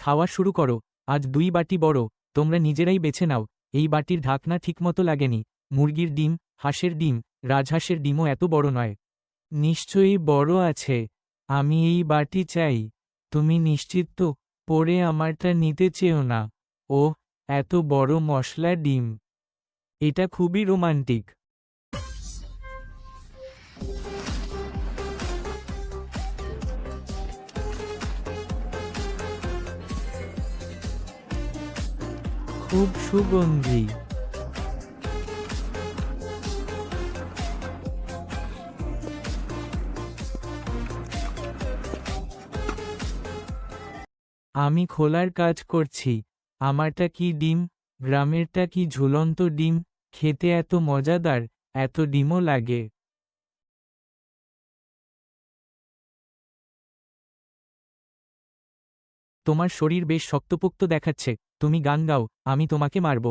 খাওয়া শুরু করো। আজ 2 বাটি বড়, তোমরা নিজেরাই বেছে নাও। এই বাটির ঢাকনা ঠিকমতো লাগেনি। মুরগির ডিম, হাঁসের ডিম, রাজহাঁসের ডিমও এত বড় নয়। নিশ্চয়ই বড় আছে। আমি এই বাটি চাই। তুমি নিশ্চিত তো? পরে আমারটা নিতে চেও না। ওহ, এত বড় মশলা ডিম। এটা খুবই রোমান্টিক। খুব সুগন্ধি। আমি খোলার কাজ করছি। আমারটা কি ডিম? গ্রামেরটা কি ঝুলন্ত ডিম? খেতে এত মজাদার, এত ডিমও লাগে। তোমার শরীর বেশ শক্তপোক্ত দেখাচ্ছে। তুমি গান গাও, আমি তোমাকে মারব।